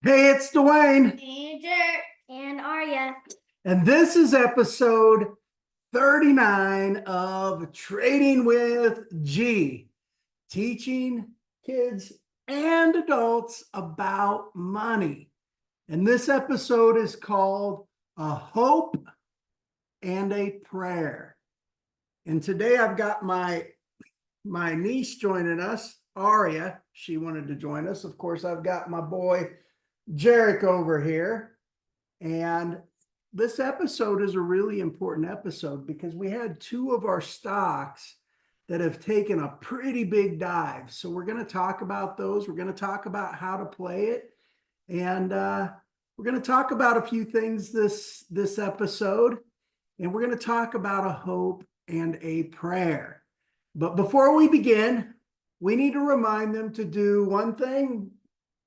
Hey, it's Dwayne, And Gerrick. And Arya. and this is episode 39 of Trading with G, teaching kids and adults about money. And this episode is called A Hope and a Prayer. And today I've got my niece joining us, Arya. She wanted to join us. Of course, I've got my boy Gerrick over here. And this episode is a really important episode because we had two of our stocks that have taken a pretty big dive. So we're going to talk about those. We're going to talk about how to play it. And we're going to talk about a few things this episode. And we're going to talk about a hope and a prayer. But before we begin, we need to remind them to do one thing.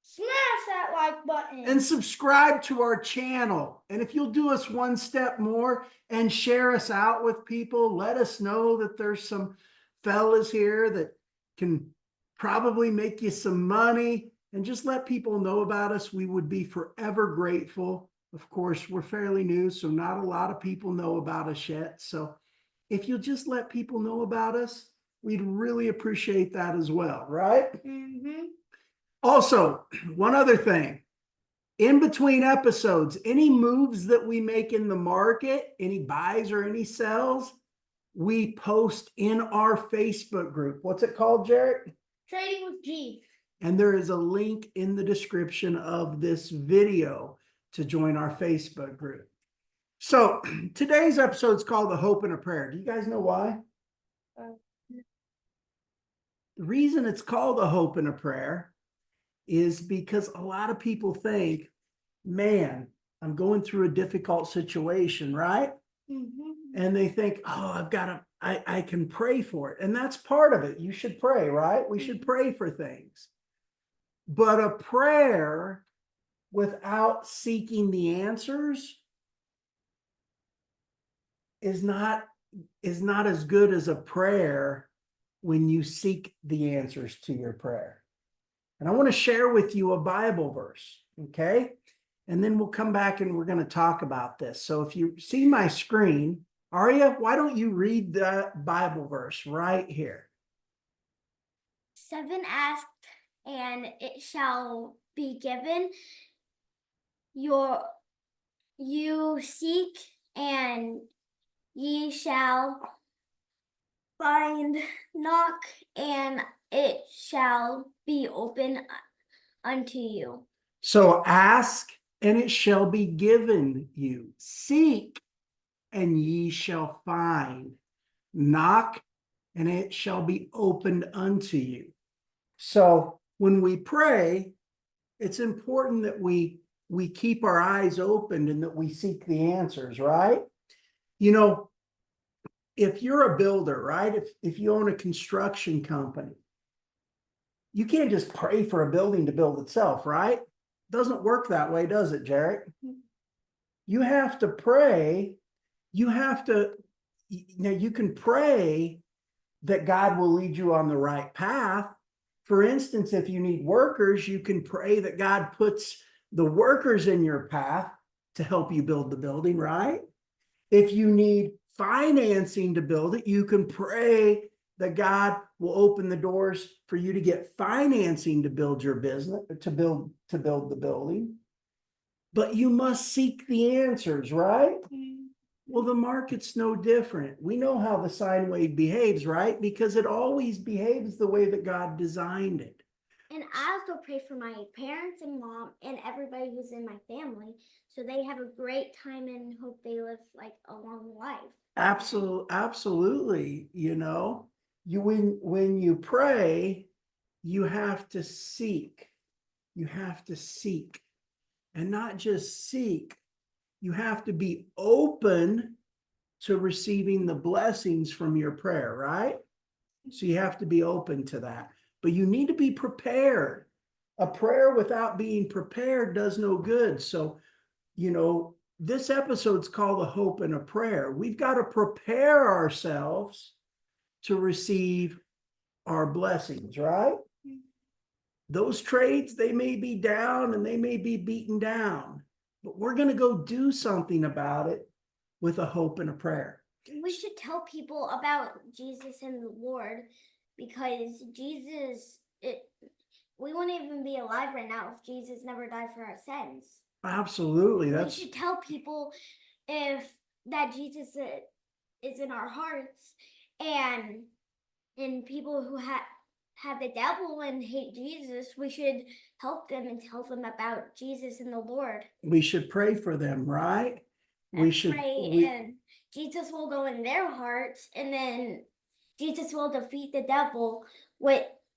Smash that like button. And subscribe to our channel. And if you'll do us one step more and share us out with people, let us know that there's some fellas here that can probably make you some money, and just let people know about us. We would be forever grateful. Of course, we're fairly new, so not a lot of people know about us yet. So if you'll just let people know about us, we'd really appreciate that as well, right? Mm-hmm. Also, one other thing. In between episodes, any moves that we make in the market, any buys or any sells, we post in our Facebook group. What's it called, Gerrick? Trading with G. And there is a link in the description of this video to join our Facebook group. So today's episode is called The Hope and a Prayer. Do you guys know why? The reason it's called The Hope and a Prayer is because a lot of people think, man, I'm going through a difficult situation, right? Mm-hmm. And they think, oh, I can pray for it. And that's part of it. You should pray, right? We should pray for things. But a prayer without seeking the answers is not as good as a prayer when you seek the answers to your prayer. And I want to share with you a Bible verse, okay? And then we'll come back and we're going to talk about this. So if you see my screen, Arya, why don't you read the Bible verse right here? 7 asked, and it shall be given. You seek, and ye shall find. Knock, and it shall be open unto you. So ask, and it shall be given you. Seek, and ye shall find. Knock, and it shall be opened unto you. So when we pray, it's important that we keep our eyes open and that we seek the answers, right? You know, if you're a builder, right? If you own a construction company, you can't just pray for a building to build itself, right? Doesn't work that way, does it, Gerrick? You have to pray. You have to, now you can pray that God will lead you on the right path. For instance, if you need workers, you can pray that God puts the workers in your path to help you build the building, right? If you need financing to build it, you can pray that God will open the doors for you to get financing to build your business, to build the building. But you must seek the answers, right? Well, the market's no different. We know how the sine wave behaves, right? Because it always behaves the way that God designed it. And I also pray for my parents and mom and everybody who's in my family, so they have a great time and hope they live like a long life. Absolutely. You know, when you pray, you have to seek. You have to seek, and not just seek. You have to be open to receiving the blessings from your prayer, right? So you have to be open to that. But you need to be prepared. A prayer without being prepared does no good. So, you know, this episode's called A Hope and a Prayer. We've got to prepare ourselves to receive our blessings, right? those trades, they may be down and they may be beaten down, but we're going to go do something about it with a hope and a prayer. We should tell people about Jesus and the Lord, because we wouldn't even be alive right now if Jesus never died for our sins. Absolutely. We should tell people that Jesus is in our hearts, and people who have the devil and hate Jesus, we should help them and tell them about Jesus and the Lord. We should pray for them, right? We should pray, and Jesus will go in their hearts, and then Jesus will defeat the devil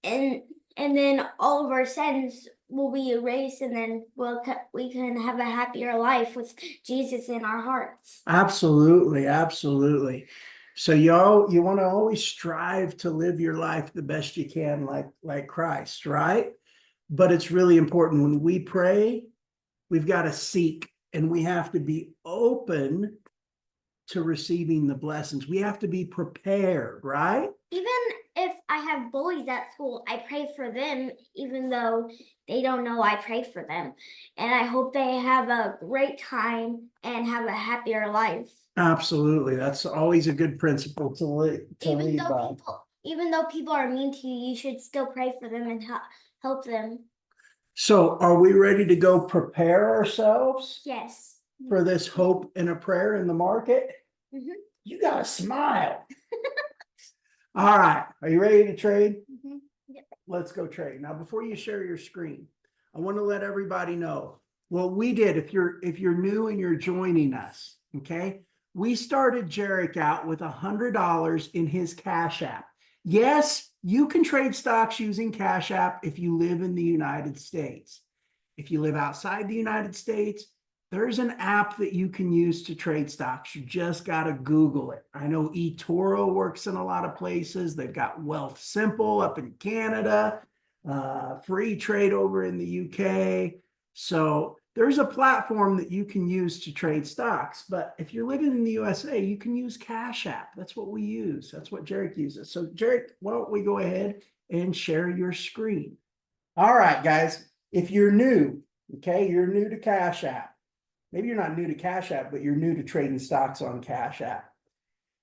and then all of our sins will be erased, and then we can have a happier life with Jesus in our hearts. Absolutely, absolutely. So y'all, you want to always strive to live your life the best you can, like Christ, right? But it's really important when we pray, we've got to seek, and we have to be open to receiving the blessings. We have to be prepared, right? Even if I have bullies at school, I pray for them, even though they don't know I prayed for them. And I hope they have a great time and have a happier life. Absolutely. That's always a good principle to lead by. Even though people are mean to you, you should still pray for them and help them. So are we ready to go prepare ourselves? Yes. For this hope and a prayer in the market? Mm-hmm. You got to smile. All right. Are you ready to trade? Mm-hmm. Yep. Let's go trade. Now, before you share your screen, I want to let everybody know what we did. If you're new and you're joining us, okay, we started Gerrick out with $100 in his Cash App. Yes, you can trade stocks using Cash App if you live in the United States. If you live outside the United States, there's an app that you can use to trade stocks. You just got to Google it. I know eToro works in a lot of places. They've got Wealth Simple up in Canada, Free Trade over in the UK. So there's a platform that you can use to trade stocks. But if you're living in the USA, you can use Cash App. That's what we use. That's what Gerrick uses. So Gerrick, why don't we go ahead and share your screen? All right, guys. If you're new, okay, you're new to Cash App. Maybe you're not new to Cash App, but you're new to trading stocks on Cash App.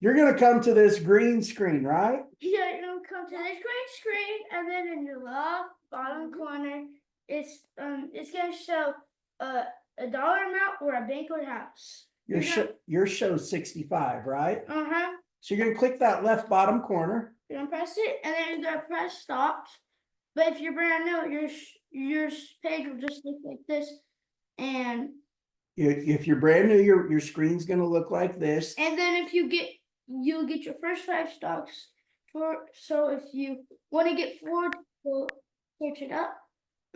You're going to come to this green screen, right? Yeah, you're going to come to this green screen, and then in the left bottom corner, it's going to show a dollar amount or a bank or house. Your show's 65, right? Uh-huh. So you're going to click that left bottom corner. You're going to press it, and then you're going to press stop. But if you're brand new, your page will just look like this, and if you're brand new, your screen's going to look like this. And then you'll get your first 5 stocks. So if you want to get Ford, we'll search it up.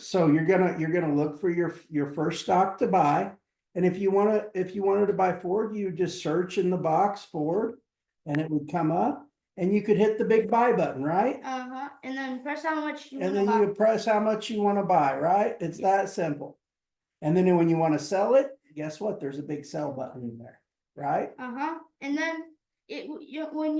So you're gonna look for your first stock to buy, and if you wanted to buy Ford, you just search in the box Ford, and it would come up, and you could hit the big buy button, right? And then press how much you and want to then buy. you press how much you want to buy, right? It's that simple. And then when you want to sell it, guess what? There's a big sell button in there, right? And then when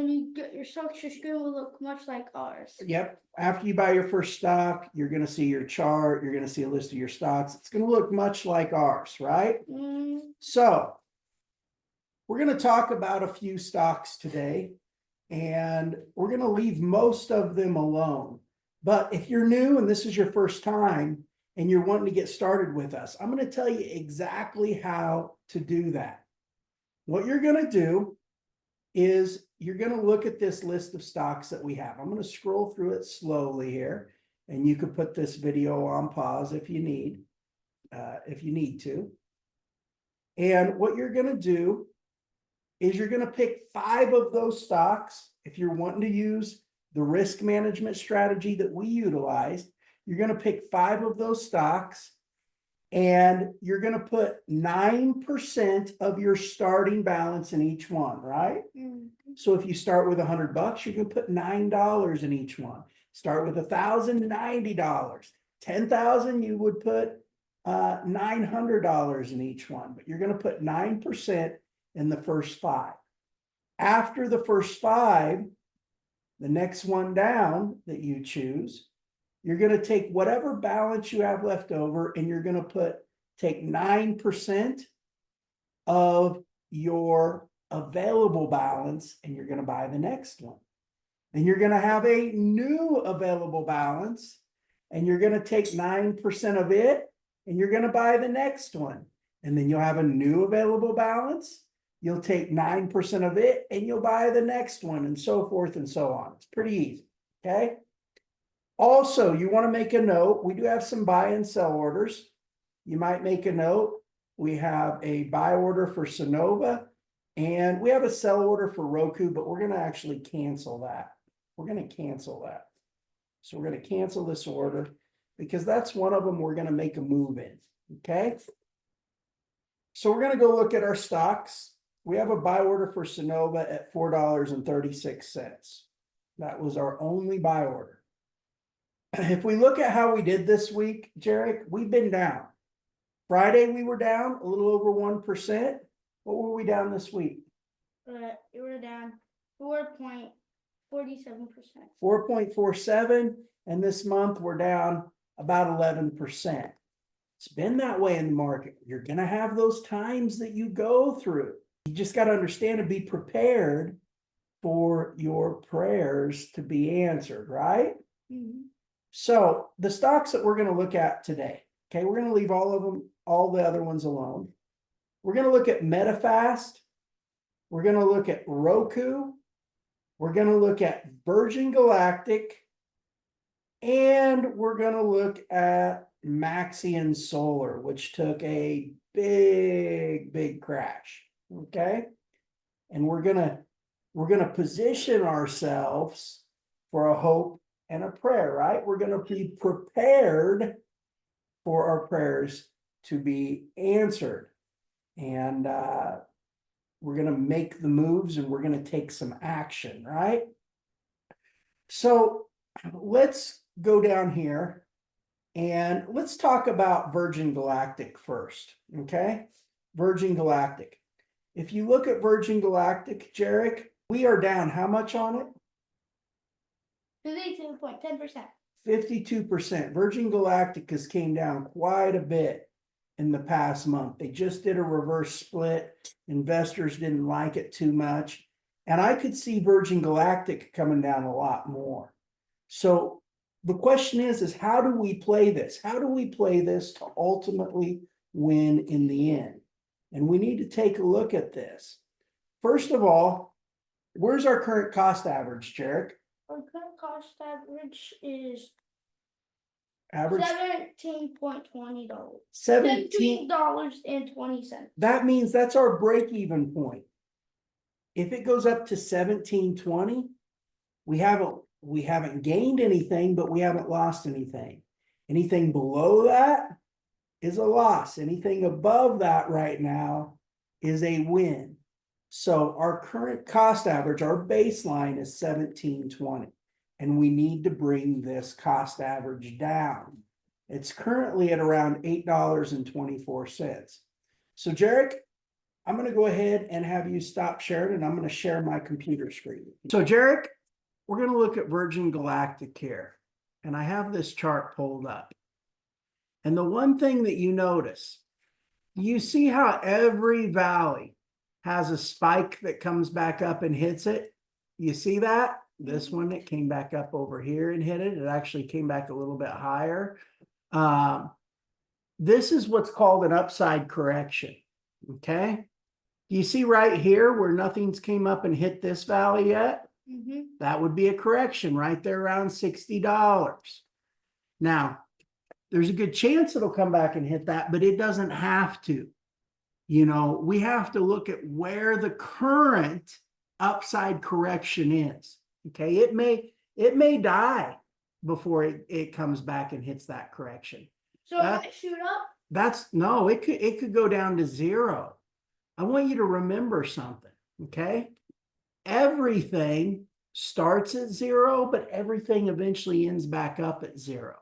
you get your stocks, your screen will look much like ours. Yep. After you buy your first stock, you're going to see your chart. You're going to see a list of your stocks. It's going to look much like ours, right? So we're going to talk about a few stocks today, and we're going to leave most of them alone. But if you're new and this is your first time and you're wanting to get started with us, I'm going to tell you exactly how to do that. What you're going to do is you're going to look at this list of stocks that we have. I'm going to scroll through it slowly here, and you could put this video on pause if you need to. And what you're going to do is you're going to pick 5 of those stocks. If you're wanting to use the risk management strategy that we utilized, you're going to pick 5 of those stocks, and you're going to put 9% of your starting balance in each one, right? So if you start with $100, you're going to put $9 in each one. Start with $1,090. 10,000, you would put $900 in each one, but you're going to put 9% in the first 5. After the first 5, The next one down that you choose, you're going to take whatever balance you have left over and you're going to take 9% of your available balance and you're going to buy the next one. And you're going to have a new available balance and you're going to take 9% of it and you're going to buy the next one. And then you'll have a new available balance. You'll take 9% of it and you'll buy the next one and so forth and so on. It's pretty easy. Okay. Also, you want to make a note. We do have some buy and sell orders. You might make a note. We have a buy order for Sonova and we have a sell order for Roku, but we're going to actually cancel that. We're going to cancel that. So we're going to cancel this order because that's one of them we're going to make a move in. Okay. So we're going to go look at our stocks. We have a buy order for Sonova at $4.36. That was our only buy order. If we look at how we did this week, Gerrick, we've been down. Friday, we were down a little over 1%. What were we down this week? You were down 4.47%. 4.47. And this month we're down about 11%. It's been that way in the market. You're going to have those times that you go through. You just got to understand and be prepared for your prayers to be answered, right? Mm-hmm. So the stocks that we're going to look at today, okay, we're going to leave all of them, all the other ones alone. We're going to look at MetaFast. We're going to look at Roku. We're going to look at Virgin Galactic. And we're going to look at Maxian Solar, which took a big crash. Okay. And we're going to position ourselves for a hope and a prayer, right? We're going to be prepared for our prayers to be answered. And we're going to make the moves and we're going to take some action, right? So let's go down here and let's talk about Virgin Galactic first, okay? Virgin Galactic. If you look at Virgin Galactic, Gerrick, we are down how much on it? 52.10%. 52%. Virgin Galactic has came down quite a bit in the past month. They just did a reverse split. Investors didn't like it too much. And I could see Virgin Galactic coming down a lot more. So the question is how do we play this? How do we play this to ultimately win in the end? And we need to take a look at this. First of all, where's our current cost average, Gerrick? Our current cost average is Average $17.20. $17. $17.20. That means that's our break-even point. If it goes up to 17.20, we haven't gained anything, but we haven't lost anything. Anything below that is a loss. Anything above that right now is a win. So our current cost average, our baseline is 17.20, and we need to bring this cost average down. It's currently at around $8.24. So Gerrick, I'm going to go ahead and have you stop sharing, and I'm going to share my computer screen. So Gerrick, we're going to look at Virgin Galactic here, and I have this chart pulled up. And the one thing that you notice, you see how every valley has a spike that comes back up and hits it. You see that? This one, it came back up over here and hit it. It actually came back a little bit higher. This is what's called an upside correction. Okay. You see right here where nothing's came up and hit this valley yet? Mm-hmm. That would be a correction right there around $60. Now, there's a good chance it'll come back and hit that, but it doesn't have to. You know, we have to look at where the current upside correction is. Okay, it may die before it comes back and hits that correction. So it might shoot up? No, it could go down to zero. I want you to remember something, okay? Everything starts at zero, but everything eventually ends back up at zero.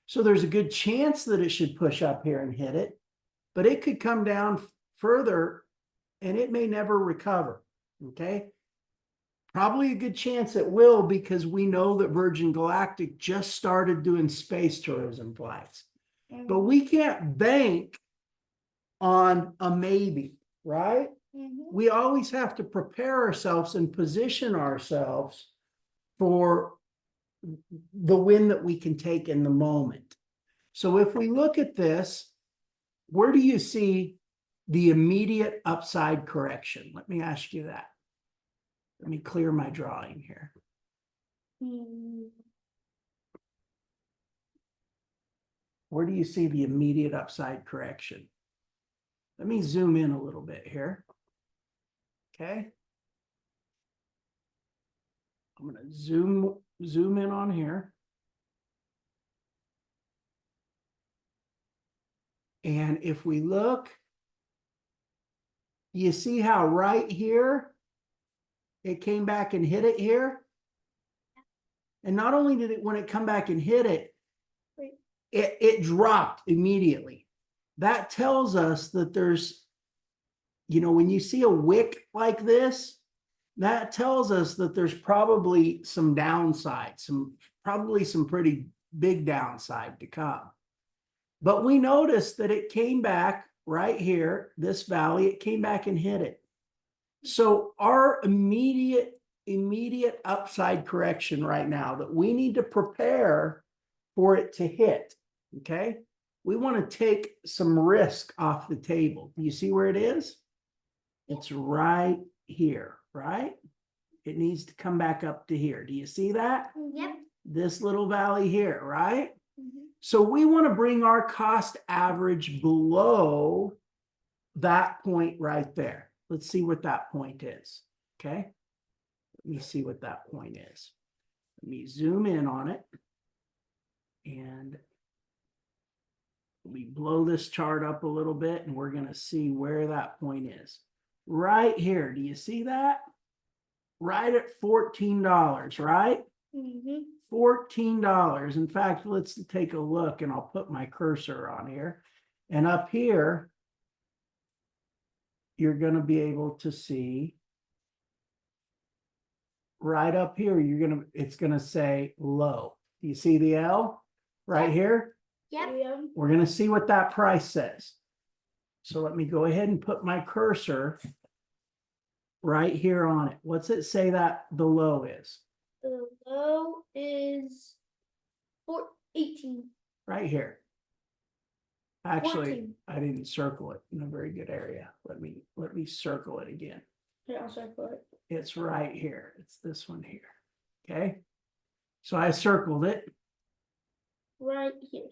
So there's a good chance that it should push up here and hit it, but it could come down further and it may never recover, okay? Probably a good chance it will, because we know that Virgin Galactic just started doing space tourism flights. But we can't bank on a maybe, right? We always have to prepare ourselves and position ourselves for the win that we can take in the moment. So if we look at this, where do you see the immediate upside correction? Let me ask you that. Let me clear my drawing here. Where do you see the immediate upside correction? Let me zoom in a little bit here. Okay. I'm going to zoom in on here. And if we look, you see how right here, it came back and hit it here? And not only did it, when it come back and hit it, it dropped immediately. That tells us that there's, you know, when you see a wick like this, that tells us that there's probably some downside, probably some pretty big downside to come. But we noticed that it came back right here, this valley, it came back and hit it. So our immediate upside correction right now that we need to prepare for it to hit, okay? We want to take some risk off the table. Do you see where it is? It's right here, right? It needs to come back up to here. Do you see that? Yep. This little valley here, right? So we want to bring our cost average below that point right there. Let's see what that point is. Okay. Let me see what that point is. Let me zoom in on it. And we blow this chart up a little bit, and we're going to see where that point is. Right here. Do you see that? Right at $14, right? $14. In fact, let's take a look, and I'll put my cursor on here. And up here, you're going to be able to see right up here, it's going to say low. Do you see the L right here? Yep. We're going to see what that price says. So let me go ahead and put my cursor right here on it. What's it say that the low is? The low is 18. Right here. Actually, 14. I didn't circle it in a very good area. Let me circle it again. Yeah, I'll circle it. It's right here. It's this one here. Okay. So I circled it. Right here.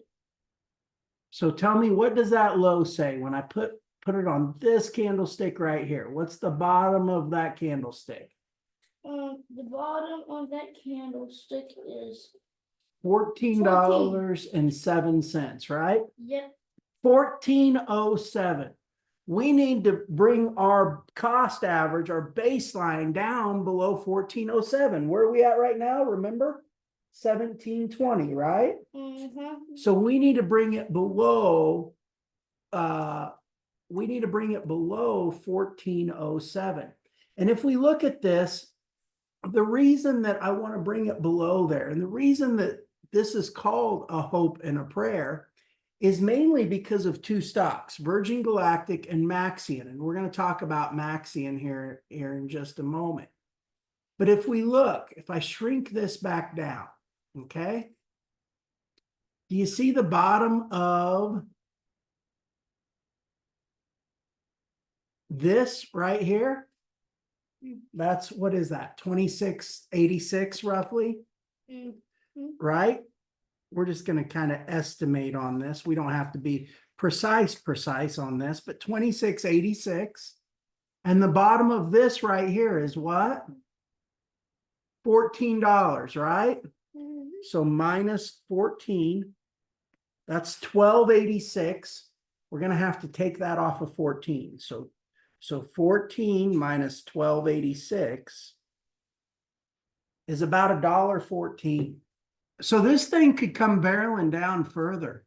So tell me, what does that low say when I put it on this candlestick right here? What's the bottom of that candlestick? The bottom of that candlestick is $14.07, right? Yep. 1407. We need to bring our cost average, our baseline, down below 1407. Where are we at right now? Remember? 1720, right? So we need to bring it below, 1407. And if we look at this, the reason that I want to bring it below there, and the reason that this is called a hope and a prayer, is mainly because of two stocks, Virgin Galactic and Maxion. And we're going to talk about Maxion here in just a moment. But if we look, if I shrink this back down, okay, do you see the bottom of this right here? That's, what is that? 2686 roughly, right? We're just going to kind of estimate on this. We don't have to be precise on this, but 2686. And the bottom of this right here is what? $14, right? So minus 14, that's 1286. We're going to have to take that off of 14. So 14 minus 1286 is about $1.14. So this thing could come barreling down further.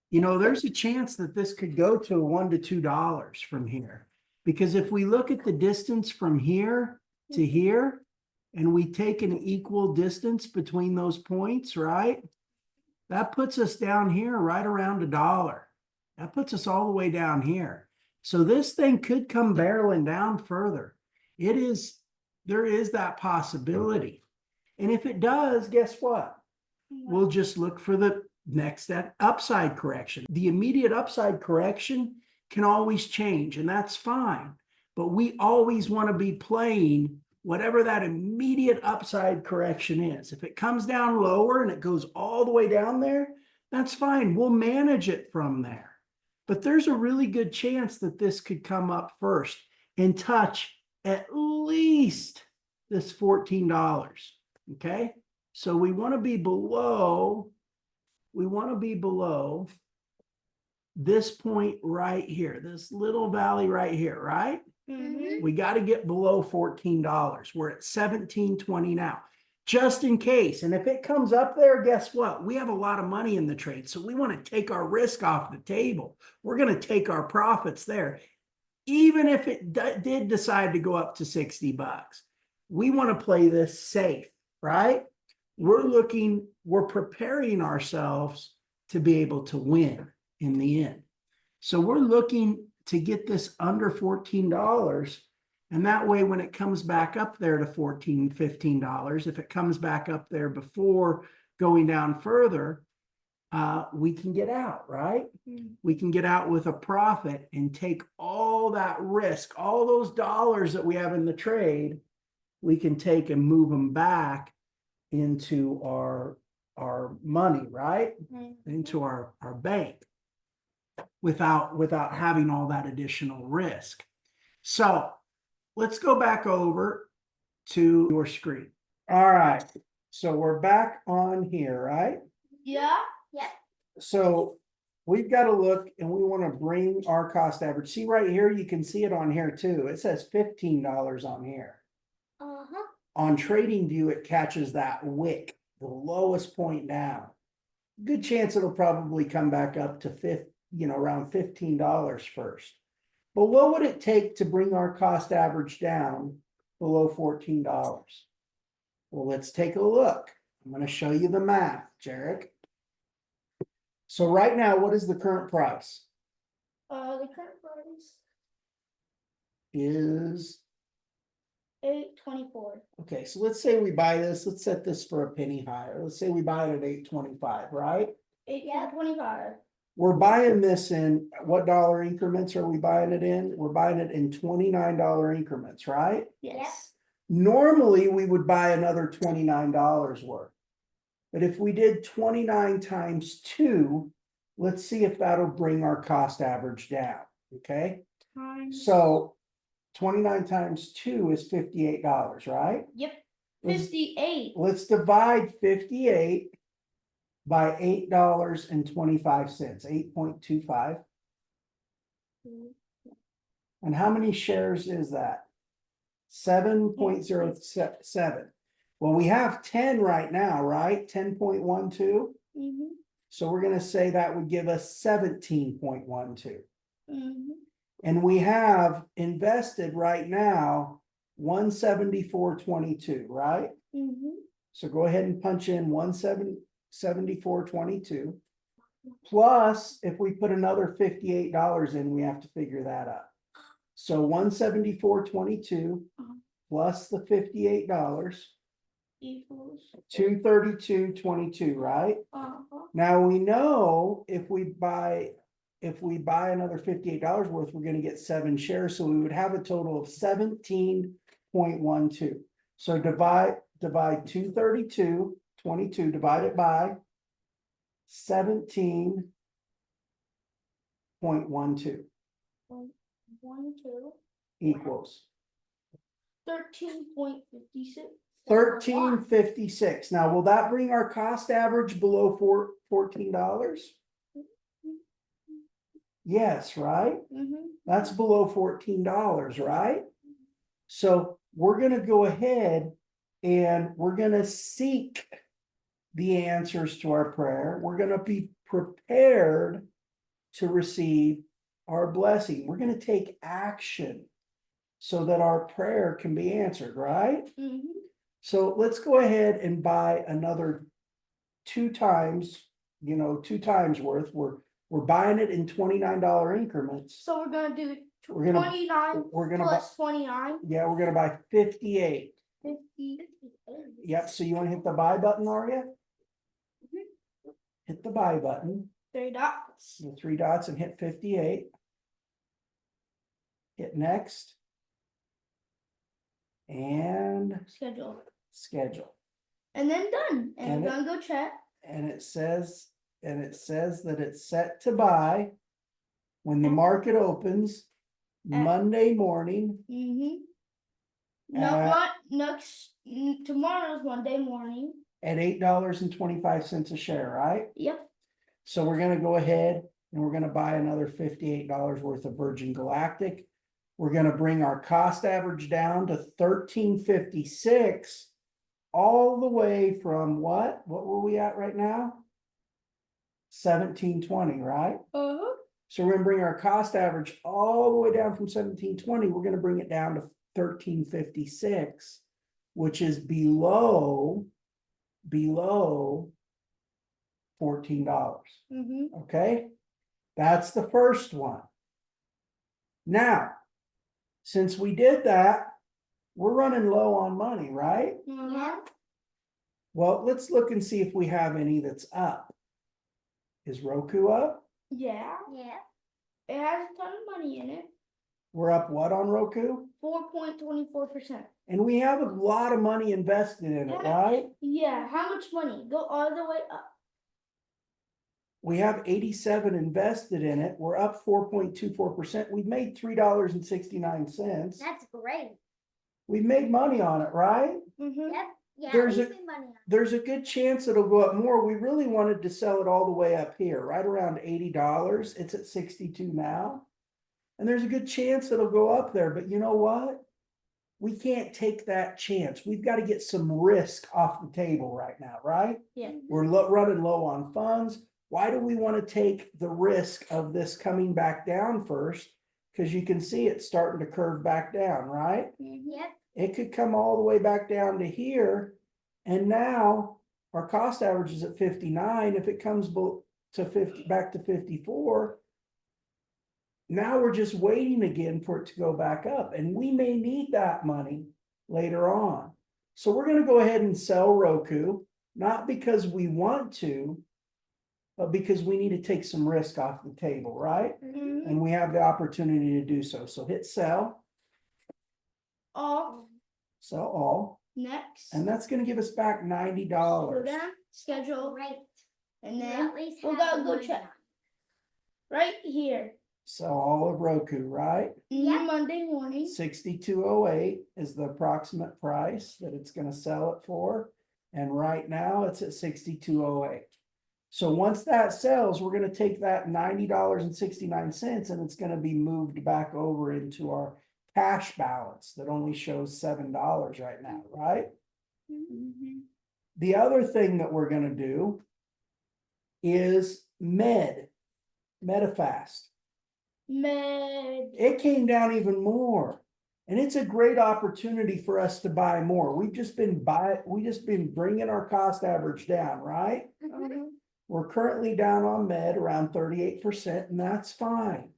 You know, there's a chance that this could go to $1 to $2 from here. Because if we look at the distance from here to here, and we take an equal distance between those points, right? That puts us down here right around $1. That puts us all the way down here. So this thing could come barreling down further. There is that possibility. And if it does, guess what? We'll just look for the next upside correction. The immediate upside correction can always change, and that's fine. But we always want to be playing whatever that immediate upside correction is. If it comes down lower and it goes all the way down there, that's fine. We'll manage it from there. But there's a really good chance that this could come up first and touch at least this $14. Okay. So we want to be below this point right here, this little valley right here, right? Mhm. We got to get below $14. We're at $17.20 now, just in case. And if it comes up there, guess what? We have a lot of money in the trade. So we want to take our risk off the table. We're going to take our profits there. Even if it did decide to go up to $60, we want to play this safe, right? We're preparing ourselves to be able to win in the end. So we're looking to get this under $14. And that way, when it comes back up there to $14, $15, if it comes back up there before going down further, we can get out, right? We can get out with a profit and take all that risk, all those dollars that we have in the trade, we can take and move them back into our money, right? Into our bank without having all that additional risk. So let's go back over to your screen. All right. So we're back on here, right? Yeah. Yeah. So we've got to look and we want to bring our cost average. See right here, you can see it on here too. It says $15 on here. Uh-huh. On TradingView, it catches that wick, the lowest point down. Good chance it'll probably come back up to around $15 first. But what would it take to bring our cost average down below $14? Well, let's take a look. I'm going to show you the math, Gerrick. So right now, what is the current price? The current price Is $8.24. okay, so let's say we buy this, let's set this for a penny higher. Let's say we buy it at $8.25, right? $8.25. We're buying this in what dollar increments are we buying it in? We're buying it in $29 increments, right? Yes. Normally, we would buy another $29 worth. But if we did 29 times 2, let's see if that'll bring our cost average down, okay? So 29 times 2 is $58, right? Yep. Let's- 58. Let's divide 58 by $8.25, 8.25. And how many shares is that? 7.07. Well, we have 10 right now, right? 10.12. Mm-hmm. So we're going to say that would give us 17.12. Mm-hmm. And we have invested right now 174.22, right? Mm-hmm. So go ahead and punch in 174.22. Plus, if we put another $58 in, we have to figure that out. So 174.22 plus the $58 Equals. 232.22, right? Now we know if we buy another $58 worth, we're going to get 7 shares. So we would have a total of 17.12. So divide 232.22, divide it by 17.12 equals 13.56. 13.56. Now, will that bring our cost average below $14? Yes, right? Mm-hmm. That's below $14, right? So we're going to go ahead and we're going to seek the answers to our prayer. We're going to be prepared to receive our blessing. We're going to take action so that our prayer can be answered, right? Mm-hmm. So let's go ahead and buy another 2 times, 2 times worth. We're buying it in $29 increments. So we're gonna do We're gonna- 29 we're gonna plus 29. Yeah, we're gonna buy 58. 50. Yep, so you wanna hit the buy button, Aria? Hit the buy button, 3 dots. the 3 dots, and hit 58. Hit next. And Schedule. schedule. And then done. And And we're gonna go check. And it says that it's set to buy when the market opens Monday morning. Mm-hmm. No, At- not next. Tomorrow's Monday morning. At $8.25 a share, right? Yep. So we're gonna go ahead and we're gonna buy another $58 worth of Virgin Galactic. We're gonna bring our cost average down to $13.56, all the way from what? What were we at right now? $17.20, right? Uh-huh. So we're gonna bring our cost average all the way down from $17.20. We're gonna bring it down to $13.56, which is below $14. Mm-hmm. Okay, that's the first one. Now, since we did that, we're running low on money, right? Yeah. Well, let's look and see if we have any that's up. Is Roku up? Yeah. Yeah. It has a ton of money in it. We're up what on Roku? 4.24%. And we have a lot of money invested in it, right? Yeah. How much money? Go all the way up. We have 87 invested in it. We're up 4.24%. We've made $3.69. That's great. We've made money on it, right? Mm-hmm. Yep. Yeah. There's we a- spend money on it. There's a good chance it'll go up more. We really wanted to sell it all the way up here, right around $80. It's at 62 now. And there's a good chance it'll go up there, but you know what? We can't take that chance. We've got to get some risk off the table right now, right? Yeah. We're running low on funds. Why do we want to take the risk of this coming back down first? Because you can see it's starting to curve back down, right? Yep. It could come all the way back down to here. And now our cost average is at 59. If it comes to 50, back to 54, now we're just waiting again for it to go back up. And we may need that money later on. So we're going to go ahead and sell Roku, not because we want to, but because we need to take some risk off the table, right? Mm-hmm. And we have the opportunity to do so. So hit sell, All sell all, next. and that's going to give us back Go $90. down. Schedule. Great. And You then at least we'll have gotta the go money check. on Right here. Sell all of Roku, right? Yep. Monday morning. 6208 is the approximate price that it's going to sell it for. And right now it's at 6208. So once that sells, we're going to take that $90.69 and it's going to be moved back over into our cash balance that only shows $7 right now, right? Mm-hmm. The other thing that we're going to do is MetaFast. Med. It came down even more. And it's a great opportunity for us to buy more. We just been bringing our cost average down, right? it. Uh-huh. We're currently down on med around 38%, and that's fine.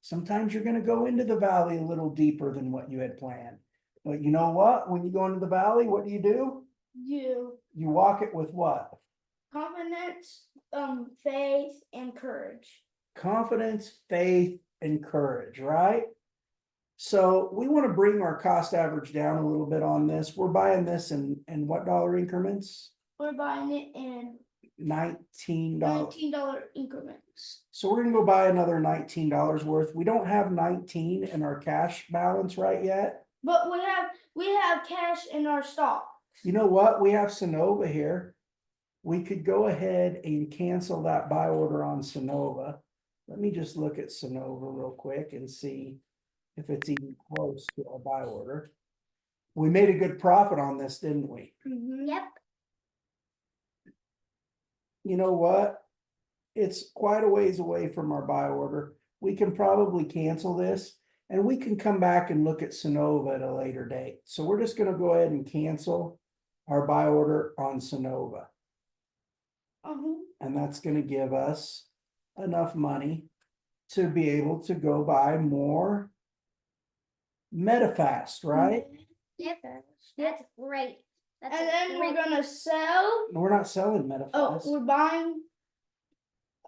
Sometimes you're going to go into the valley a little deeper than what you had planned. But you know what? When you go into the valley, what do? You. You walk it with what? Confidence, faith, and courage. Confidence, faith, and courage, right? So we want to bring our cost average down a little bit on this. We're buying this in what dollar increments? We're buying it in $19. $19 increments. So we're gonna go buy another $19 worth. We don't have 19 in our cash balance right yet. But we have cash in our stock. You know what? We have Sonova here. We could go ahead and cancel that buy order on Sonova. Let me just look at Sonova real quick and see if it's even close to our buy order. We made a good profit on this, didn't we? Mm-hmm. Yep. You know what? It's quite a ways away from our buy order. We can probably cancel this and we can come back and look at Sonova at a later date. So we're just gonna go ahead and cancel our buy order on Sonova. Uh-huh. And that's gonna give us enough money to be able to go buy more MetaFast, right? Yep. That's great. That's And a then we're great- gonna sell. We're not selling Oh, MetaFast.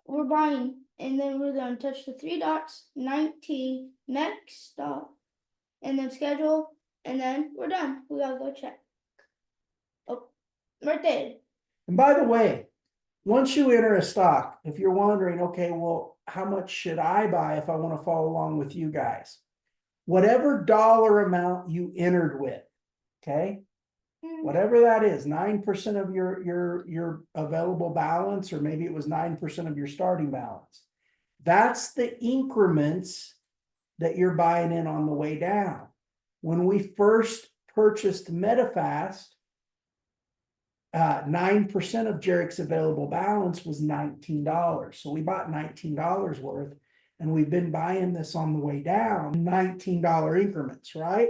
we're buying, and then we're gonna touch the three dots, 19, next stop, and then schedule, and then we're done. We gotta go check. Oh, right there. And by the way, once you enter a stock, if you're wondering, okay, well, how much should I buy if I want to follow along with you guys? Whatever dollar amount you entered with, okay? Whatever that is, 9% of your available balance, or maybe it was 9% of your starting balance. That's the increments that you're buying in on the way down. When we first purchased MetaFast, 9% of Gerrick's available balance was $19. So we bought $19 worth, and we've been buying this on the way down, $19 increments, right?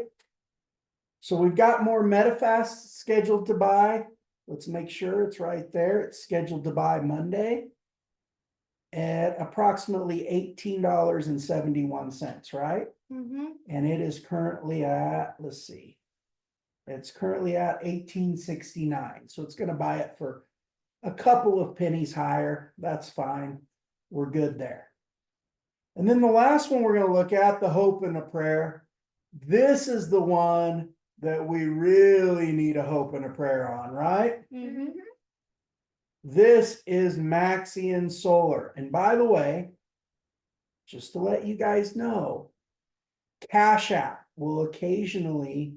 So we've got more MetaFast scheduled to buy. Let's make sure it's right there. It's scheduled to buy Monday at approximately $18.71, right? Mm-hmm. And it is currently at, let's see. It's currently at 18.69. So it's gonna buy it for a couple of pennies higher. That's fine. We're good there. And then the last one we're gonna look at, the hope and a prayer. This is the one that we really need a hope and a prayer on, right? Mm-hmm. This is Maxian Solar. And by the way, just to let you guys know, CashApp will occasionally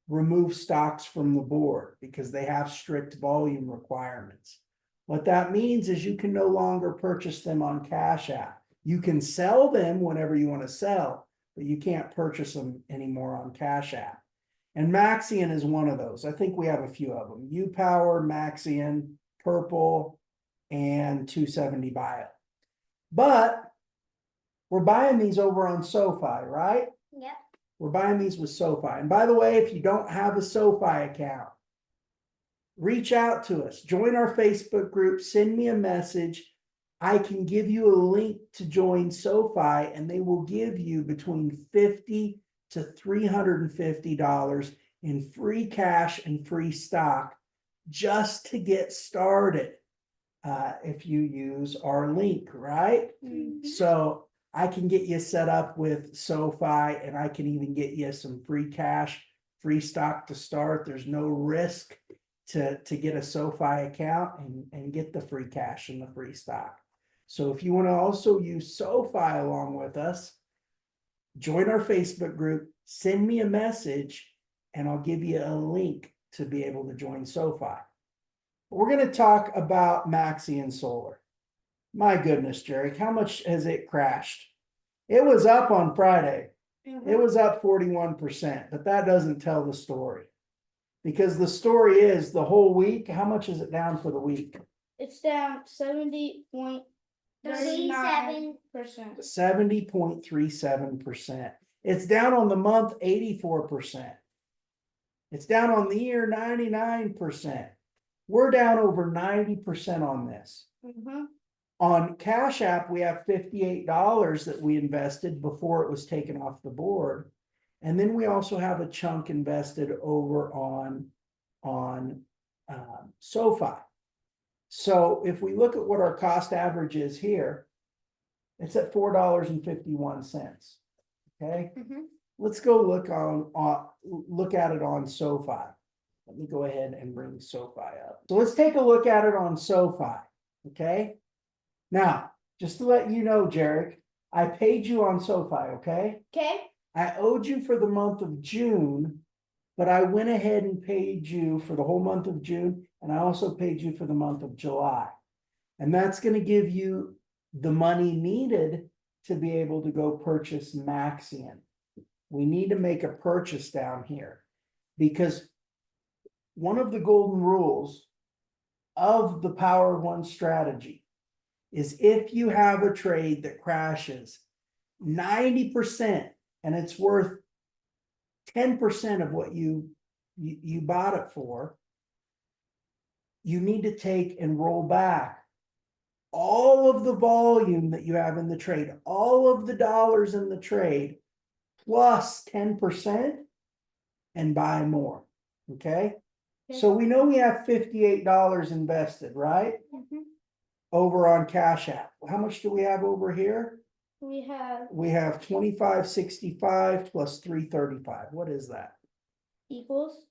remove stocks from the board because they have strict volume requirements. What that means is you can no longer purchase them on CashApp. You can sell them whenever you want to sell, but you can't purchase them anymore on CashApp. And Maxian is one of those. I think we have a few of them. UPower, Maxian, Purple, and 270 Bio. But we're buying these over on SoFi, right? Yep. We're buying these with SoFi. And by the way, if you don't have a SoFi account, reach out to us, join our Facebook group, send me a message. I can give you a link to join SoFi, and they will give you between $50 to $350 in free cash and free stock just to get started. If you use our link, right? Mm-hmm. So I can get you set up with SoFi, and I can even get you some free cash, free stock to start. There's no risk to get a SoFi account and get the free cash and the free stock. So if you want to also use SoFi along with us, join our Facebook group, send me a message, and I'll give you a link to be able to join SoFi. We're going to talk about Maxian Solar. My goodness, Gerrick, how much has it crashed? It was up on Friday. It was up 41%, but that doesn't tell the story. Because the story is the whole week, how much is it down for the week? It's down 70.37%. 70.37%. It's down on the month 84%. It's down on the year 99%. We're down over 90% on this. Mm-hmm. On Cash App, we have $58 that we invested before it was taken off the board. And then we also have a chunk invested over on SoFi. So if we look at what our cost average is here, it's at $4.51. Okay. Mm-hmm. Let's go look at it on SoFi. Let me go ahead and bring SoFi up. So let's take a look at it on SoFi. Okay. Now, just to let you know, Gerrick, I paid you on SoFi, okay? Okay. I owed you for the month of June, but I went ahead and paid you for the whole month of June, and I also paid you for the month of July. And that's going to give you the money needed to be able to go purchase Maxian. We need to make a purchase down here because one of the golden rules of the Power of One strategy is if you have a trade that crashes 90% and it's worth 10% of what you bought it for, you need to take and roll back all of the volume that you have in the trade, all of the dollars in the trade, plus 10% and buy more. Okay? So we know we have $58 invested, right? Mhm. Over on Cash App. How much do we have over here? We have We have 2565 plus 335. What is that? equals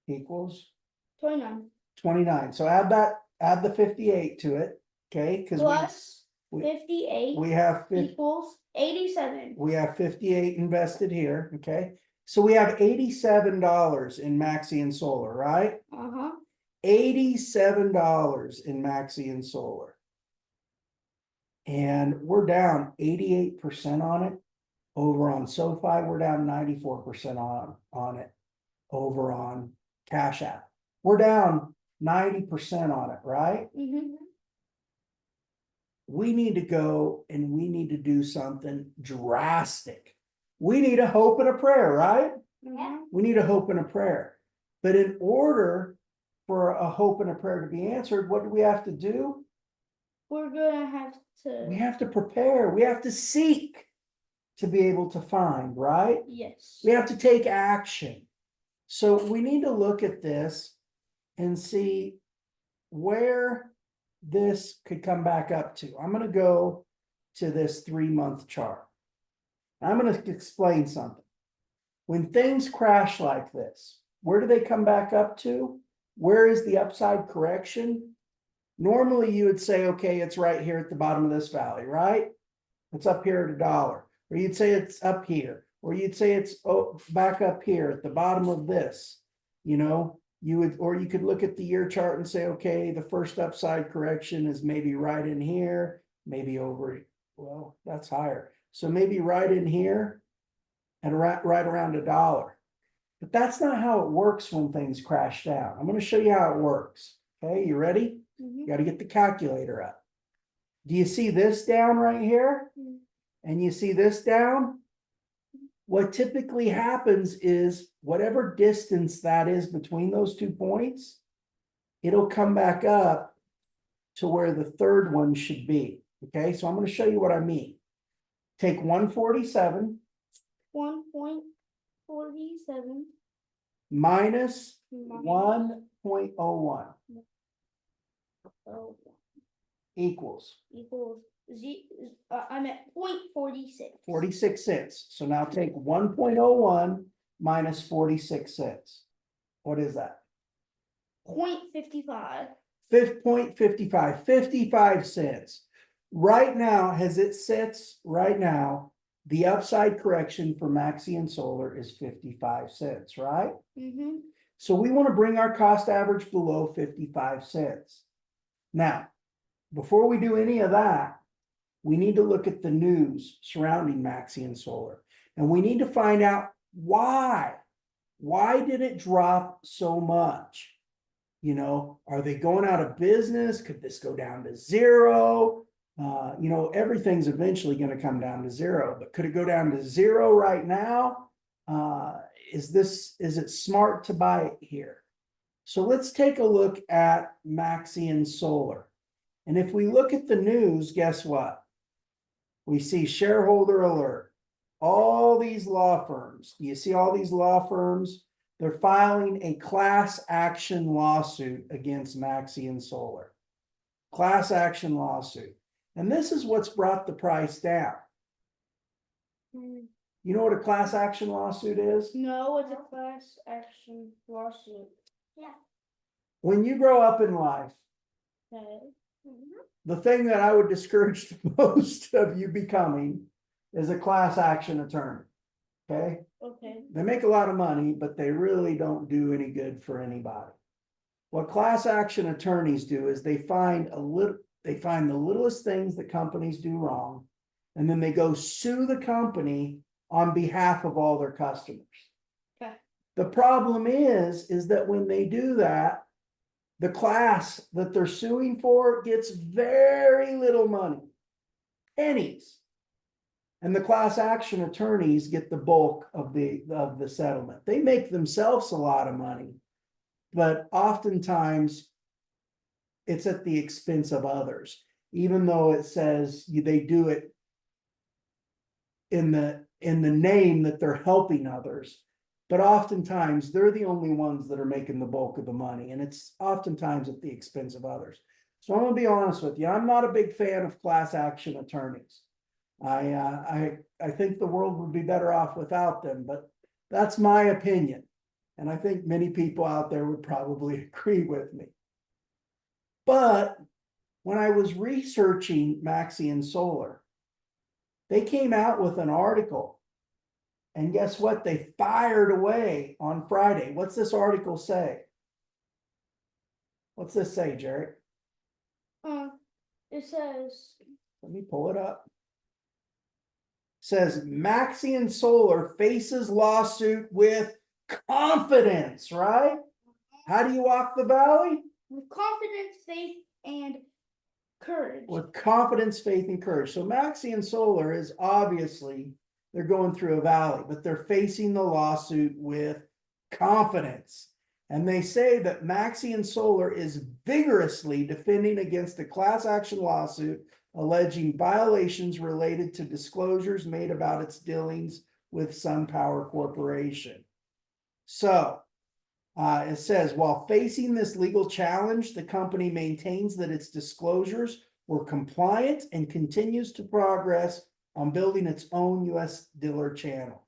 Equals 29 29. So add the 58 to it. Okay, because plus we 58 we have equals 87. we have 58 invested here. Okay, so we have $87 in Maxi and Solar, right? Uh-huh. $87 in Maxi and Solar. And we're down 88% on it. Over on SoFi, we're down 94% on it. Over on Cash App, we're down 90% on it, right? Mm-hmm. We need to go and we need to do something drastic. We need a hope and a prayer, right? Yeah. We need a hope and a prayer. But in order for a hope and a prayer to be answered, what do we have to do? We're gonna have We to. have to prepare. We have to seek to be able to find, right? Yes. We have to take action. So we need to look at this and see where this could come back up to. I'm going to go to this 3-month chart. I'm going to explain something. When things crash like this, where do they come back up to? Where is the upside correction? Normally you would say, okay, it's right here at the bottom of this valley, right? It's up here at $1. Or you'd say it's up here. Or you'd say it's back up here at the bottom of this. You know, you would, or you could look at the year chart and say, okay, the first upside correction is maybe right in here, maybe over, well, that's higher. So maybe right in here and right around $1. But that's not how it works when things crash down. I'm going to show you how it works. Okay, you ready? You got to get the calculator up. Do you see this down right here? And you see this down? What typically happens is whatever distance that is between those 2 points, it'll come back up to where the third one should be. Okay, so I'm going to show you what I mean. Take 147 1.47 minus 1.01 equals equals I'm at 0.46. 46 cents. So now take 1.01 minus 46 cents. What is that? 0.55. 5.55, 55 cents. Right now, as it sits right now, the upside correction for Maxi and Solar is 55 cents, right? Mm-hmm. So we want to bring our cost average below 55 cents. Now, before we do any of that, we need to look at the news surrounding Maxi and Solar. And we need to find out why. Why did it drop so much? You know, are they going out of business? Could this go down to zero? You know, everything's eventually going to come down to zero, but could it go down to zero right now? Is it smart to buy it here? So let's take a look at Maxi and Solar. And if we look at the news, guess what? We see shareholder alert. All these law firms, do you see all these law firms? They're filing a class action lawsuit against Maxi and Solar. Class action lawsuit. And this is what's brought the price down. You know what a class action lawsuit is? No, it's a class action lawsuit. Yeah. When you grow up in life, Okay. the thing that I would discourage the most of you becoming is a class action attorney. Okay? Okay. They make a lot of money, but they really don't do any good for anybody. What class action attorneys do is they find the littlest things that companies do wrong, and then they go sue the company on behalf of all their customers. Okay. The problem is that when they do that, the class that they're suing for gets very little money, pennies. And the class action attorneys get the bulk of the settlement. They make themselves a lot of money, but oftentimes it's at the expense of others, even though it says they do it in the name that they're helping others. But oftentimes they're the only ones that are making the bulk of the money, and it's oftentimes at the expense of others. So I'm gonna be honest with you, I'm not a big fan of class action attorneys. I think the world would be better off without them, but that's my opinion. And I think many people out there would probably agree with me. But when I was researching Maxian Solar, they came out with an article. And guess what? They fired away on Friday. What's this article say? What's this say, Gerrick? It says, Let me pull it up. It says Maxian Solar faces lawsuit with confidence, right? How do you walk the valley? with confidence, faith, and courage. With confidence, faith, and courage. So Maxian Solar is obviously, they're going through a valley, but they're facing the lawsuit with confidence. And they say that Maxian Solar is vigorously defending against a class action lawsuit alleging violations related to disclosures made about its dealings with SunPower Corporation. So it says, while facing this legal challenge, the company maintains that its disclosures were compliant and continues to progress on building its own US dealer channel.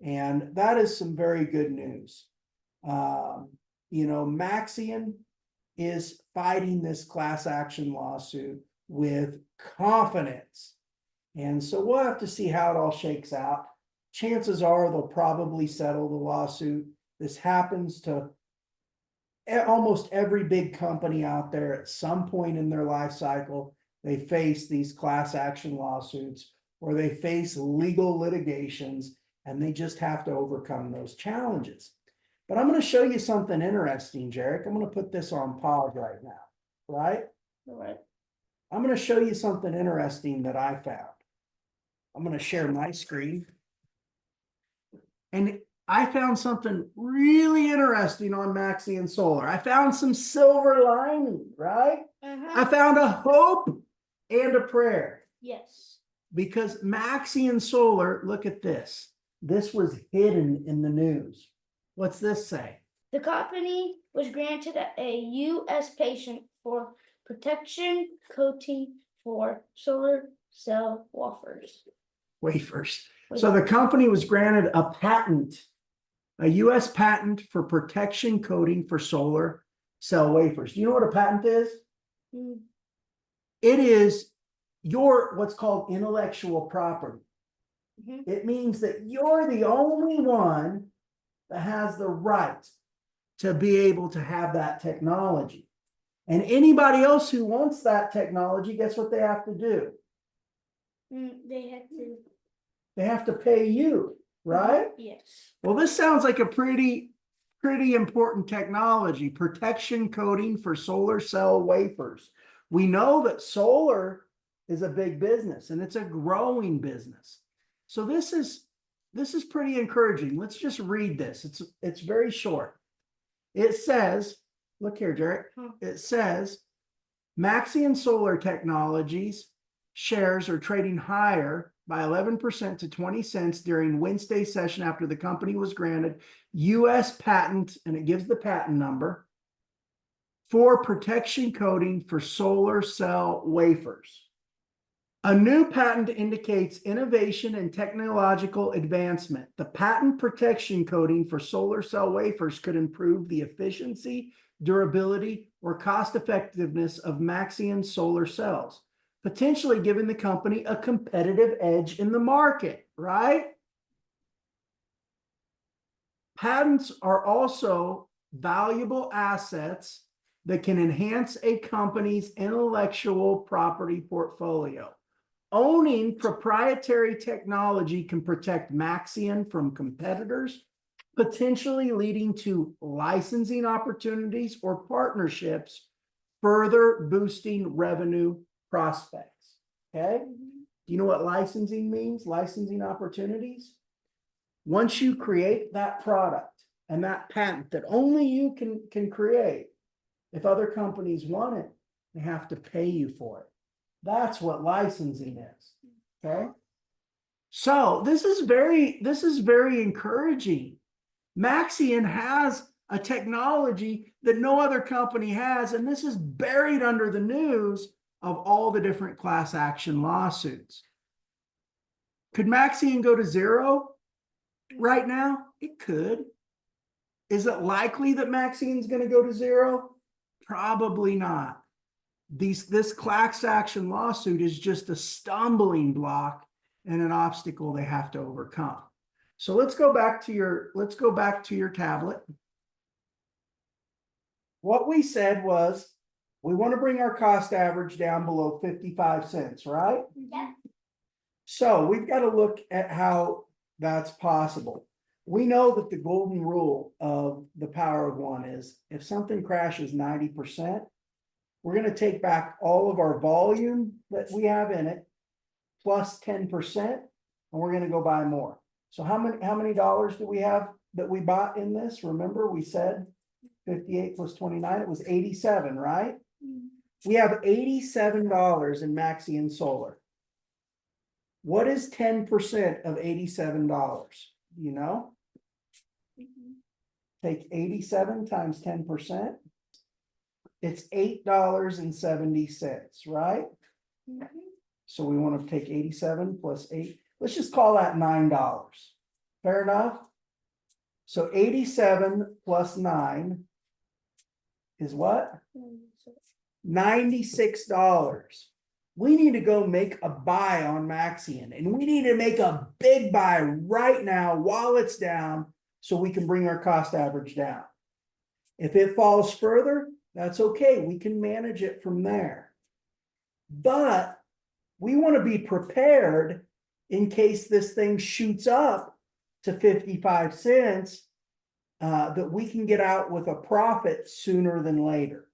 And that is some very good news. Maxian is fighting this class action lawsuit with confidence. And so we'll have to see how it all shakes out. Chances are they'll probably settle the lawsuit. This happens to almost every big company out there at some point in their life cycle. They face these class action lawsuits or they face legal litigations, and they just have to overcome those challenges. But I'm going to show you something interesting, Gerrick. I'm going to put this on pause right now, right? All right. I'm going to show you something interesting that I found. I'm going to share my screen. And I found something really interesting on Maxian Solar. I found some silver lining, right? I found a hope and a prayer. Yes. Because Maxian Solar, look at this. This was hidden in the news. What's this say? The company was granted a U.S. patent for protection coating for solar cell Wafers. So the company was granted a patent, a U.S. patent for protection coating for solar cell wafers. Do you know what a patent is? Mm. It is your what's called intellectual property. Mhm. It means that you're the only one that has the right to be able to have that technology. And anybody else who wants that technology, guess what they have to do? They have to pay you, right? Yes. Well, this sounds like a pretty important technology, protection coating for solar cell wafers. We know that solar is a big business and it's a growing business. So this is pretty encouraging. Let's just read this. It's very short. It says, look here, Gerrick. It says Maxian Solar Technologies shares are trading higher by 11% to 20 cents during Wednesday's session after the company was granted U.S. patent, and it gives the patent number, for protection coating for solar cell wafers. A new patent indicates innovation and technological advancement. The patent protection coating for solar cell wafers could improve the efficiency, durability, or cost effectiveness of Maxian solar cells, potentially giving the company a competitive edge in the market, right? Patents are also valuable assets that can enhance a company's intellectual property portfolio. Owning proprietary technology can protect Maxian from competitors, potentially leading to licensing opportunities or partnerships, further boosting revenue prospects. Okay? Do you know what licensing means? Licensing opportunities? Once you create that product and that patent that only you can create, If other companies want it, they have to pay you for it. That's what licensing is, okay? So this is very encouraging. Maxion has a technology that no other company has, and this is buried under the news of all the different class action lawsuits. Could Maxion go to zero right now? It could. Is it likely that Maxion's going to go to zero? Probably not. This class action lawsuit is just a stumbling block and an obstacle they have to overcome. So let's go back to your tablet. What we said was we want to bring our cost average down below 55 cents, right? Yep. So we've got to look at how that's possible. We know that the golden rule of the power of one is if something crashes 90%, we're going to take back all of our volume that we have in it plus 10%, and we're going to go buy more. So how many dollars do we have that we bought in this? Remember, we said 58 plus 29, it was 87, right? We have $87 in Maxion Solar. What is 10% of $87? You know? Take 87 times 10%. It's $8.70, right? So we want to take 87 plus 8. Let's just call that $9. Fair enough? So 87 plus 9 is what? $96. We need to go make a buy on Maxion, and we need to make a big buy right now while it's down so we can bring our cost average down. If it falls further, that's okay. We can manage it from there. But we want to be prepared in case this thing shoots up to 55 cents, that we can get out with a profit sooner than later.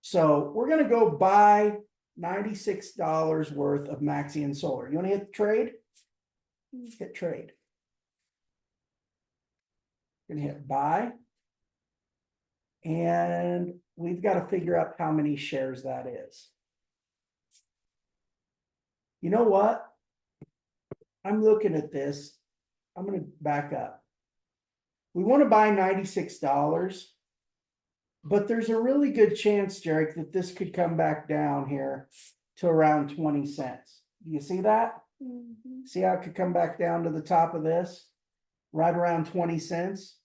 So we're going to go buy $96 worth of Maxion Solar. You want to hit trade? Hit trade. Going to hit buy. And we've got to figure out how many shares that is. You know what? I'm looking at this. I'm going to back up. We want to buy $96, but there's a really good chance, Gerrick, that this could come back down here to around 20 cents. Do you see that? See how it could come back down to the top of this? Right around 20 cents?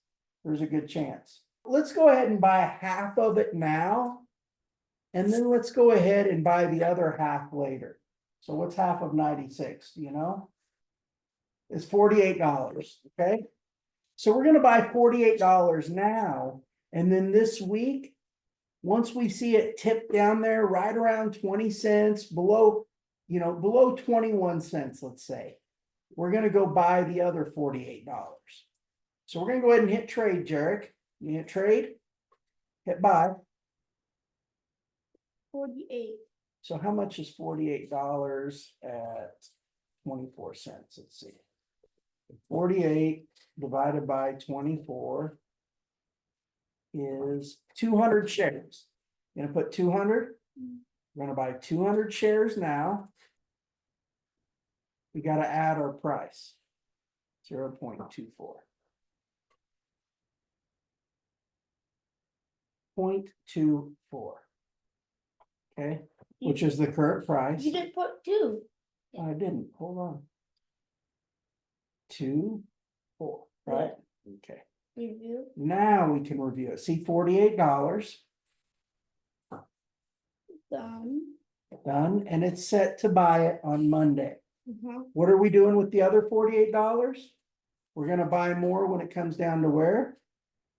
There's a good chance. Let's go ahead and buy half of it now, and then let's go ahead and buy the other half later. So what's half of 96, do you know? It's $48, okay? So we're going to buy $48 now, and then this week, once we see it tip down there right around 20 cents, below 21 cents, let's say, we're going to go buy the other $48. So we're going to go ahead and hit trade, Gerrick. You hit trade, hit buy. 48. So how much is $48 at 24 cents? Let's see. 48 divided by 24 is 200 shares. You're gonna put 200. We're gonna buy 200 shares now. We got to add our price, 0.24. 0.24. Okay, which is the current price. You didn't put 2. I didn't. Hold on. 2, 4, right? Okay. Review. Now we can review it. See, $48 Done. done, and it's set to buy it on Monday. What are we doing with the other $48? We're gonna buy more when it comes down to where?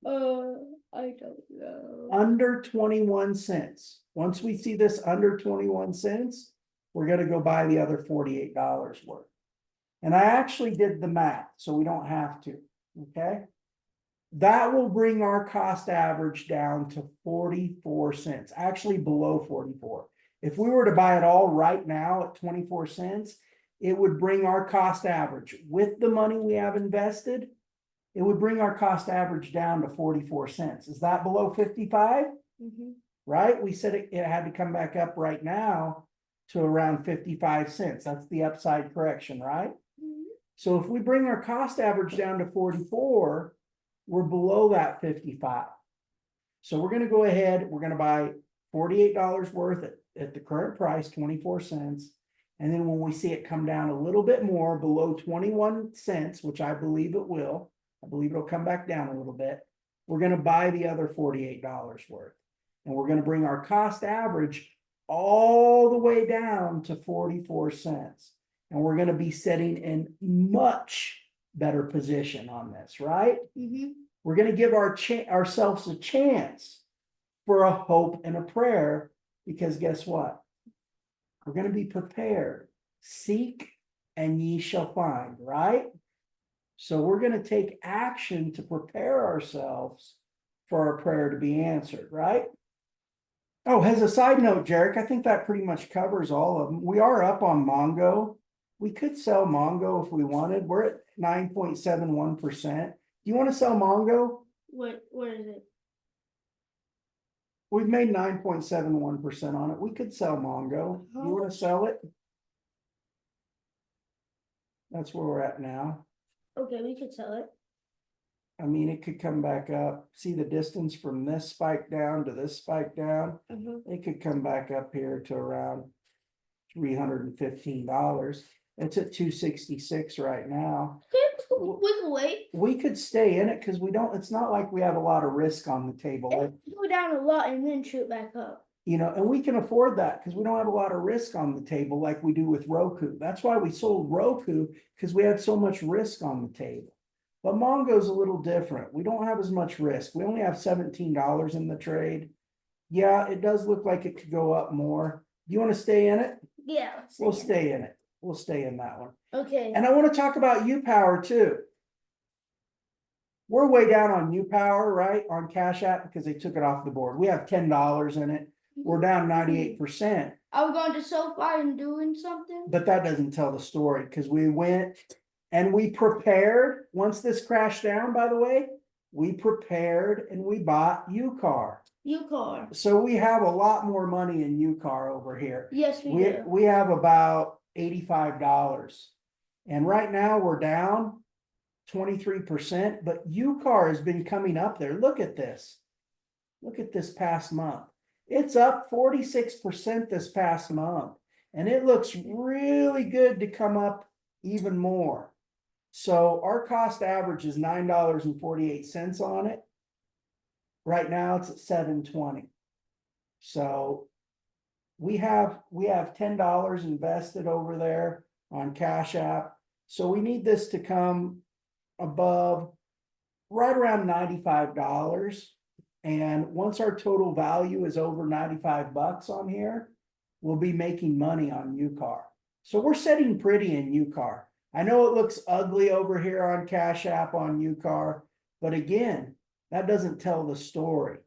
I don't know. Under 21 cents. Once we see this under 21 cents, we're gonna go buy the other $48 worth. And I actually did the math, so we don't have to, okay? That will bring our cost average down to 44 cents, actually below 44. If we were to buy it all right now at 24 cents, it would bring our cost average with the money we have invested. It would bring our cost average down to 44 cents. Is that below 55? right? We said it had to come back up right now to around 55 cents. That's the upside correction, right? Mhm. So if we bring our cost average down to 44, we're below that 55. So we're gonna go ahead, we're gonna buy $48 worth at the current price, 24 cents. And then when we see it come down a little bit more below 21 cents, which I believe it will, I believe it'll come back down a little bit. We're gonna buy the other $48 worth. And we're gonna bring our cost average all the way down to 44 cents. And we're gonna be sitting in much better position on this, right? Mm-hmm. We're gonna give ourselves a chance for a hope and a prayer, because guess what? We're gonna be prepared. Seek and ye shall find, right? So we're gonna take action to prepare ourselves for our prayer to be answered, right? Oh, as a side note, Gerrick, I think that pretty much covers all of them. We are up on Mongo. We could sell Mongo if we wanted. We're at 9.71%. Do you want to sell Mongo? What is it? We've made 9.71% on it. We could sell Mongo. You want to sell it? That's where we're at now. Okay, we could sell it. I mean, it could come back up. See the distance from this spike down to this spike down? Mm-hmm. It could come back up here to around $315. It's at 266 right now. We can wait. We could stay in it because we don't, it's not like we have a lot of risk on the table. It go down a lot and then shoot back up. You know, and we can afford that because we don't have a lot of risk on the table like we do with Roku. That's why we sold Roku, because we had so much risk on the table. But Mongo's a little different. We don't have as much risk. We only have $17 in the trade. Yeah, it does look like it could go up more. Do you want to stay in it? Yeah. We'll stay in it. We'll stay in that one. Okay. And I want to talk about UPower too. We're way down on UPower, right? On CashApp because they took it off the board. We have $10 in it. We're down 98%. I was going to SoFi and doing something. But that doesn't tell the story because we went and we prepared. Once this crashed down, by the way, we prepared and we bought UCAR. UCAR. So we have a lot more money in UCAR over here. Yes, we do. We have about $85. And right now we're down 23%, but UCAR has been coming up there. Look at this. Look at this past month. It's up 46% this past month. And it looks really good to come up even more. So our cost average is $9.48 on it. Right now it's at $7.20. So we have $10 invested over there on Cash App. So we need this to come above right around $95. And once our total value is over $95 on here, we'll be making money on UCAR. So we're sitting pretty in UCAR. I know it looks ugly over here on Cash App on UCAR, but again, that doesn't tell the story.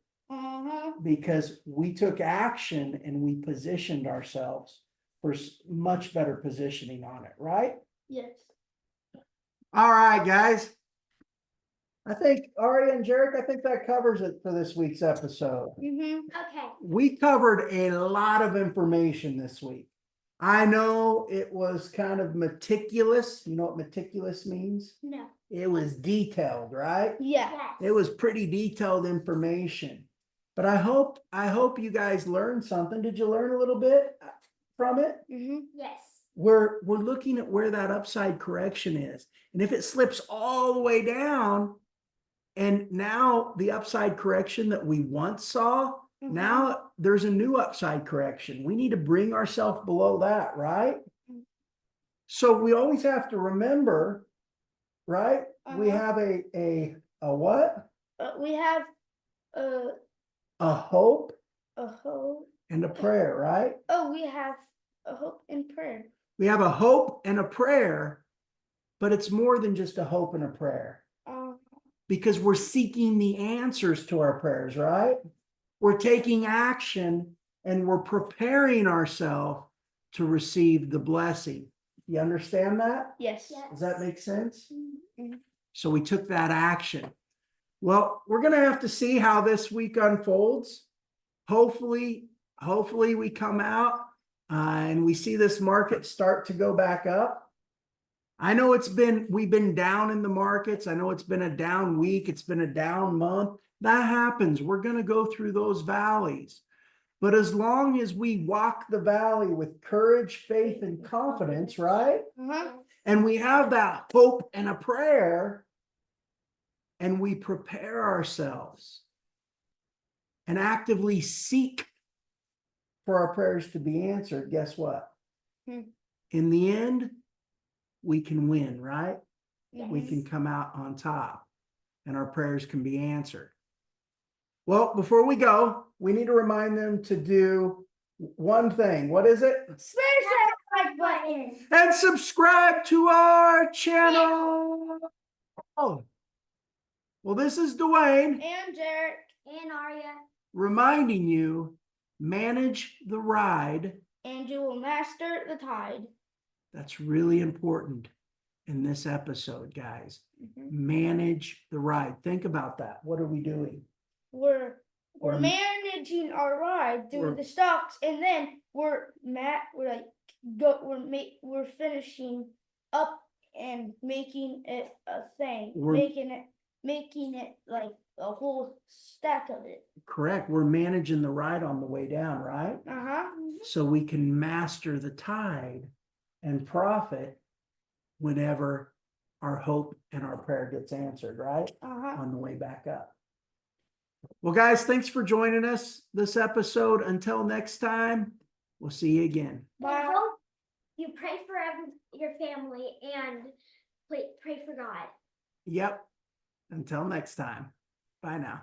Because we took action and we positioned ourselves for much better positioning on it, right? Yes. All right, guys. I think Ari and Gerrick, I think that covers it for this week's episode. Mm-hmm. Okay. We covered a lot of information this week. I know it was kind of meticulous. You know what meticulous means? No. It was detailed, right? Yeah. Yes. It was pretty detailed information. But I hope you guys learned something. Did you learn a little bit from it? Mm-hmm. Yes. We're looking at where that upside correction is. And if it slips all the way down, and now the upside correction that we once saw, now there's a new upside correction. We need to bring ourselves below that, right? So we always have to remember, right? We have a what? We have A hope a hope. and a prayer, right? Oh, we have a hope and prayer. We have a hope and a prayer, but it's more than just a hope and a prayer. Because we're seeking the answers to our prayers, right? We're taking action and we're preparing ourselves to receive the blessing. You understand that? Yes. Does that make sense? Mm-hmm. So we took that action. Well, we're going to have to see how this week unfolds. hopefully we come out and we see this market start to go back up. I know we've been down in the markets. I know it's been a down week. It's been a down month. That happens. We're going to go through those valleys. But as long as we walk the valley with courage, faith, and confidence, right? And we have that hope and a prayer, and we prepare ourselves and actively seek for our prayers to be answered, guess what? In the end, we can win, right? We can come out on top and our prayers can be answered. Well, before we go, we need to remind them to do one thing. What is it? Smash that like button. And subscribe to our channel. Oh, well, this is Dwayne And Gerrick. And Arya. reminding you, manage the ride. And you will master the tide. That's really important in this episode, guys. Manage the ride. Think about that. What are we doing? We're We're- managing our ride through the stocks, and then we're finishing up and making it a thing, making it like a whole stack of it. Correct. We're managing the ride on the way down, right? So we can master the tide and profit whenever our hope and our prayer gets answered, right? On the way back up. Well, guys, thanks for joining us this episode. Until next time, we'll see you again. I hope you pray for your family and pray for God. Yep. Until next time. Bye now.